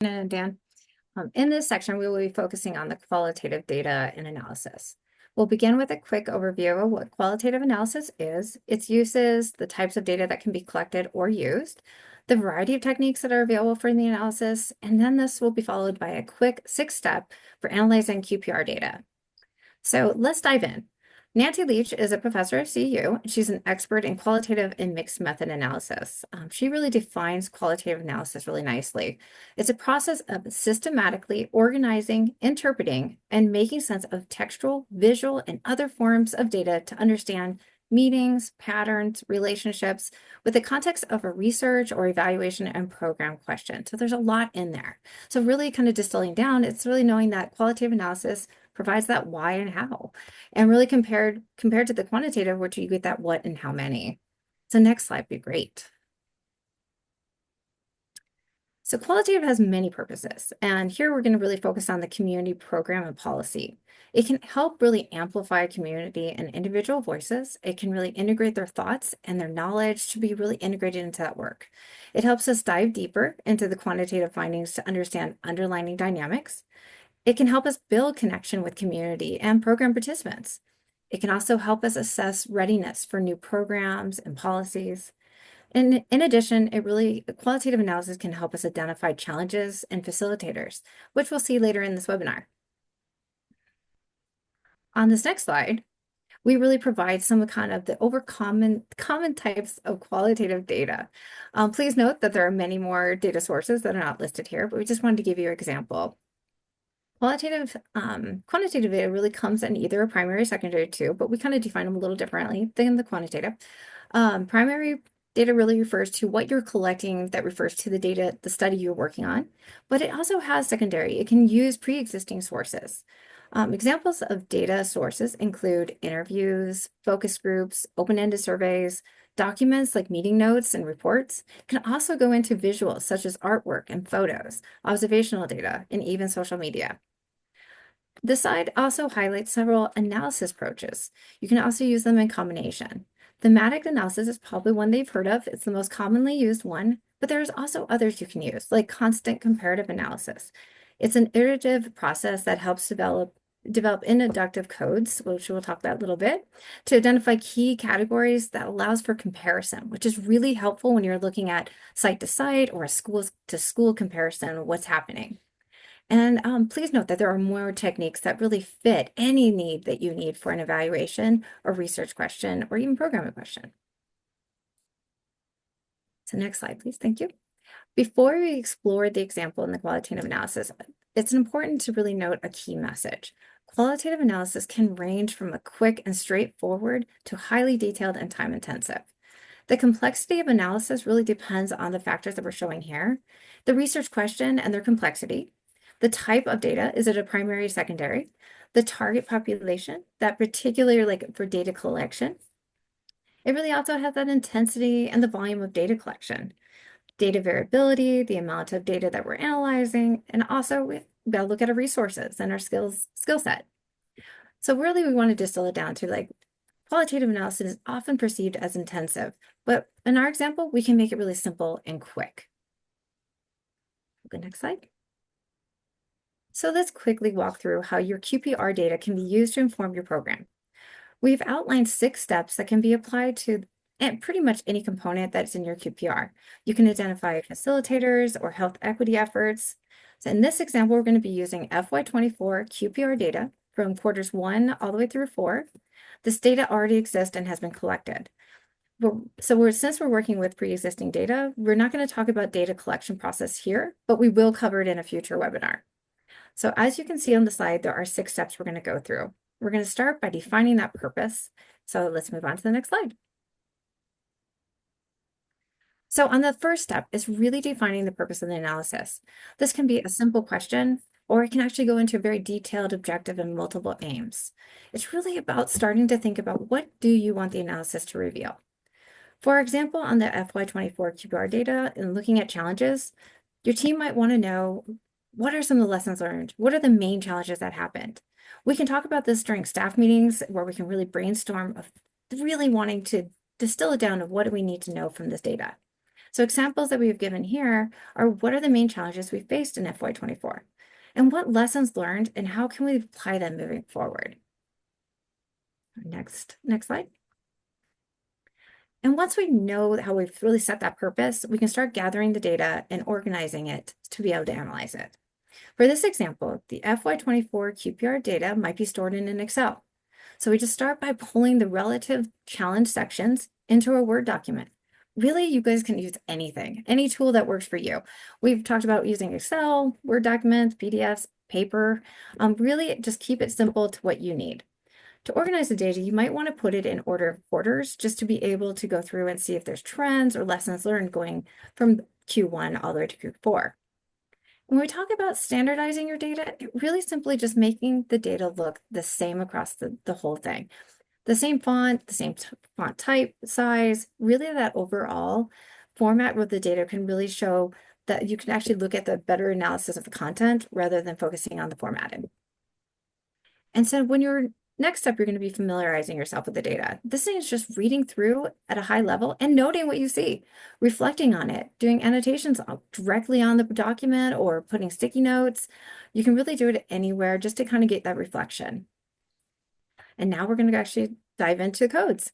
And Dan. In this section, we will be focusing on the qualitative data and analysis. We'll begin with a quick overview of what qualitative analysis is, its uses, the types of data that can be collected or used, the variety of techniques that are available for the analysis, and then this will be followed by a quick 6-step for analyzing QPR data. So let's dive in. Nancy Leach is a professor at CU, and she's an expert in qualitative and mixed method analysis. She really defines qualitative analysis really nicely. It's a process of systematically organizing, interpreting, and making sense of textual, visual, and other forms of data to understand meanings, patterns, relationships with the context of a research or evaluation and program question. So there's a lot in there. So really kind of distilling down, it's really knowing that qualitative analysis provides that why and how, and really compared to the quantitative, which you get that what and how many. So next slide would be great. So qualitative has many purposes, and here we're going to really focus on the community program and policy. It can help really amplify community and individual voices. It can really integrate their thoughts and their knowledge to be really integrated into that work. It helps us dive deeper into the quantitative findings to understand underlying dynamics. It can help us build connection with community and program participants. It can also help us assess readiness for new programs and policies. And in addition, qualitative analysis can help us identify challenges and facilitators, which we'll see later in this webinar. On this next slide, we really provide some kind of the common types of qualitative data. Please note that there are many more data sources that are not listed here, but we just wanted to give you an example. Quantitative data really comes in either a primary or secondary too, but we kind of define them a little differently than the quantitative. Primary data really refers to what you're collecting that refers to the data, the study you're working on, but it also has secondary. It can use pre-existing sources. Examples of data sources include interviews, focus groups, open-ended surveys, documents like meeting notes and reports. Can also go into visuals such as artwork and photos, observational data, and even social media. This slide also highlights several analysis approaches. You can also use them in combination. Thematic analysis is probably one they've heard of. It's the most commonly used one, but there's also others you can use, like constant comparative analysis. It's an iterative process that helps develop inductive codes, which we'll talk about a little bit, to identify key categories that allows for comparison, which is really helpful when you're looking at site to site or a school to school comparison of what's happening. And please note that there are more techniques that really fit any need that you need for an evaluation or research question or even programming question. So next slide, please. Thank you. Before we explore the example in the qualitative analysis, it's important to really note a key message. Qualitative analysis can range from a quick and straightforward to highly detailed and time-intensive. The complexity of analysis really depends on the factors that we're showing here, the research question and their complexity, the type of data, is it a primary or secondary, the target population, that particularly like for data collection. It really also has that intensity and the volume of data collection, data variability, the amount of data that we're analyzing, and also we've got to look at our resources and our skill set. So really we want to distill it down to like qualitative analysis is often perceived as intensive, but in our example, we can make it really simple and quick. Go next slide. So let's quickly walk through how your QPR data can be used to inform your program. We've outlined 6 steps that can be applied to pretty much any component that's in your QPR. You can identify facilitators or health equity efforts. So in this example, we're going to be using FY24 QPR data from quarters 1 all the way through 4. This data already exists and has been collected. Since we're working with pre-existing data, we're not going to talk about data collection process here, but we will cover it in a future webinar. So as you can see on the slide, there are 6 steps we're going to go through. We're going to start by defining that purpose. So let's move on to the next slide. So on the first step is really defining the purpose of the analysis. This can be a simple question, or it can actually go into a very detailed objective and multiple aims. It's really about starting to think about what do you want the analysis to reveal. For example, on the FY24 QPR data and looking at challenges, your team might want to know what are some of the lessons learned? What are the main challenges that happened? We can talk about this during staff meetings where we can really brainstorm of really wanting to distill it down of what do we need to know from this data. So examples that we've given here are what are the main challenges we faced in FY24? And what lessons learned and how can we apply them moving forward? Next slide. And once we know how we've really set that purpose, we can start gathering the data and organizing it to be able to analyze it. For this example, the FY24 QPR data might be stored in an Excel. So we just start by pulling the relative challenge sections into a Word document. Really, you guys can use anything, any tool that works for you. We've talked about using Excel, Word documents, PDFs, paper. Really, just keep it simple to what you need. To organize the data, you might want to put it in order of quarters just to be able to go through and see if there's trends or lessons learned going from Q1 all the way to Q4. When we talk about standardizing your data, it really simply just making the data look the same across the whole thing. The same font, the same font type, size, really that overall format where the data can really show that you can actually look at the better analysis of the content rather than focusing on the formatting. And so when you're next step, you're going to be familiarizing yourself with the data. This thing is just reading through at a high level and noting what you see, reflecting on it, doing annotations directly on the document or putting sticky notes. You can really do it anywhere just to kind of get that reflection. And now we're going to actually dive into codes.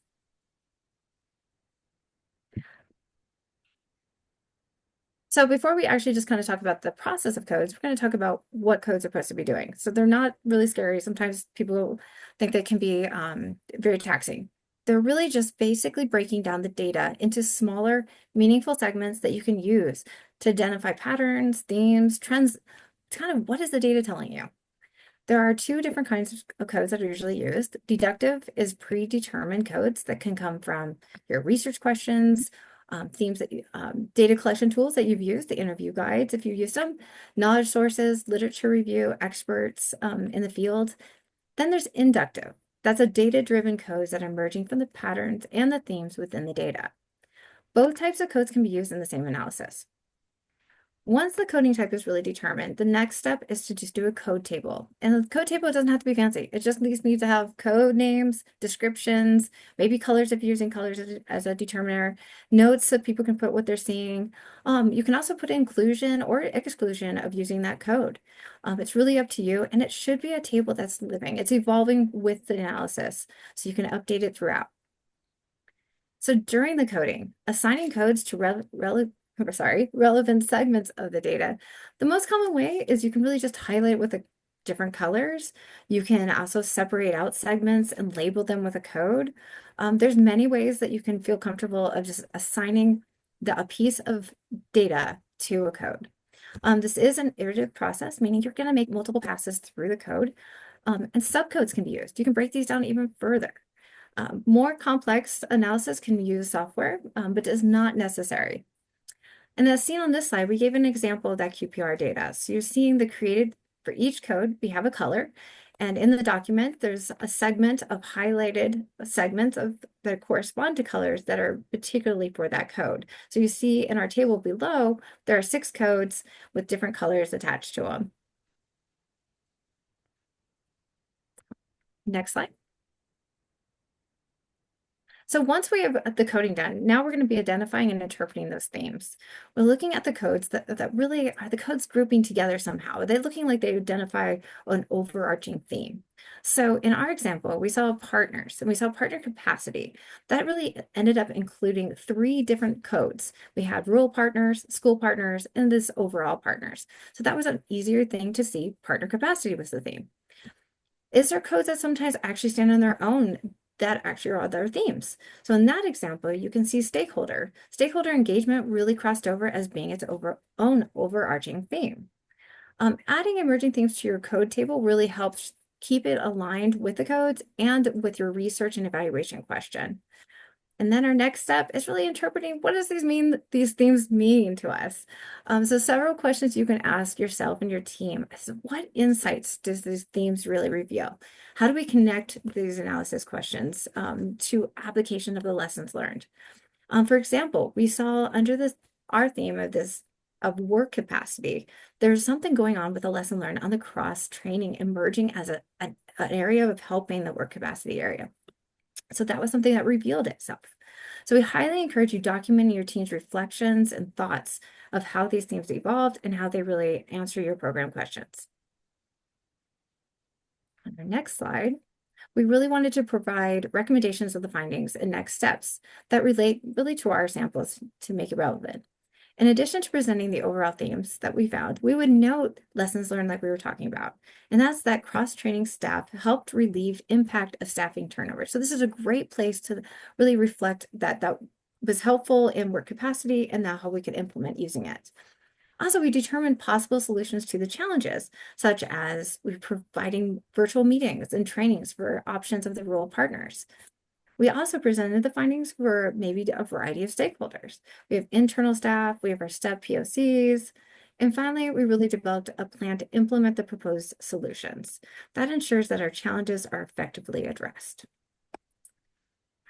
So before we actually just kind of talk about the process of codes, we're going to talk about what codes are supposed to be doing. So they're not really scary. Sometimes people think they can be very taxing. They're really just basically breaking down the data into smaller, meaningful segments that you can use to identify patterns, themes, trends. Kind of what is the data telling you? There are two different kinds of codes that are usually used. Deductive is predetermined codes that can come from your research questions, themes that data collection tools that you've used, the interview guides, if you've used them, knowledge sources, literature review, experts in the field. Then there's inductive. That's a data-driven codes that are emerging from the patterns and the themes within the data. Both types of codes can be used in the same analysis. Once the coding type is really determined, the next step is to just do a code table. And the code table doesn't have to be fancy. It just needs to have code names, descriptions, maybe colors if you're using colors as a determiner, notes so people can put what they're seeing. You can also put inclusion or exclusion of using that code. It's really up to you, and it should be a table that's living. It's evolving with the analysis, so you can update it throughout. So during the coding, assigning codes to relevant segments of the data. The most common way is you can really just highlight it with different colors. You can also separate out segments and label them with a code. There's many ways that you can feel comfortable of just assigning a piece of data to a code. This is an iterative process, meaning you're going to make multiple passes through the code, and subcodes can be used. You can break these down even further. More complex analysis can use software, but is not necessary. And as seen on this slide, we gave an example of that QPR data. So you're seeing the created for each code, we have a color. And in the document, there's a segment of highlighted segments of that correspond to colors that are particularly for that code. So you see in our table below, there are 6 codes with different colors attached to them. Next slide. So once we have the coding done, now we're going to be identifying and interpreting those themes. We're looking at the codes that really are the codes grouping together somehow. Are they looking like they identify an overarching theme? So in our example, we saw partners and we saw partner capacity. That really ended up including 3 different codes. We had rural partners, school partners, and this overall partners. So that was an easier thing to see. Partner capacity was the theme. Is there codes that sometimes actually stand on their own that actually are other themes? So in that example, you can see stakeholder. Stakeholder engagement really crossed over as being its own overarching theme. Adding emerging themes to your code table really helps keep it aligned with the codes and with your research and evaluation question. And then our next step is really interpreting what does these themes mean to us? So several questions you can ask yourself and your team is what insights does these themes really reveal? How do we connect these analysis questions to application of the lessons learned? For example, we saw under our theme of work capacity, there's something going on with the lesson learned on the cross training emerging as an area of helping the work capacity area. So that was something that revealed itself. So we highly encourage you documenting your team's reflections and thoughts of how these themes evolved and how they really answer your program questions. On our next slide, we really wanted to provide recommendations of the findings and next steps that relate really to our samples to make it relevant. In addition to presenting the overall themes that we found, we would note lessons learned like we were talking about. And that's that cross-training staff helped relieve impact of staffing turnover. So this is a great place to really reflect that was helpful in work capacity and now how we could implement using it. Also, we determined possible solutions to the challenges, such as we're providing virtual meetings and trainings for options of the rural partners. We also presented the findings for maybe a variety of stakeholders. We have internal staff, we have our STEPP POCs, and finally, we really developed a plan to implement the proposed solutions. That ensures that our challenges are effectively addressed.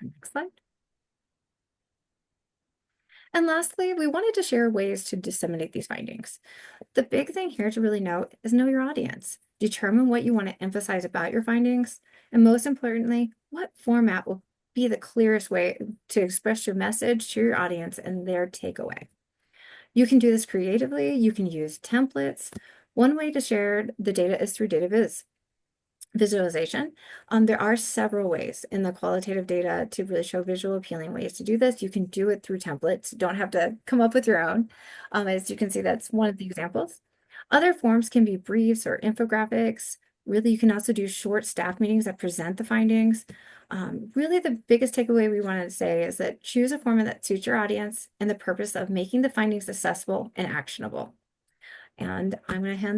Next slide. And lastly, we wanted to share ways to disseminate these findings. The big thing here to really note is know your audience. Determine what you want to emphasize about your findings, and most importantly, what format will be the clearest way to express your message to your audience and their takeaway. You can do this creatively. You can use templates. One way to share the data is through data visualization. There are several ways in the qualitative data to really show visual appealing ways to do this. You can do it through templates. You don't have to come up with your own. As you can see, that's one of the examples. Other forms can be briefs or infographics. Really, you can also do short staff meetings that present the findings. Really, the biggest takeaway we wanted to say is that choose a format that suits your audience and the purpose of making the findings accessible and actionable. And I'm going to hand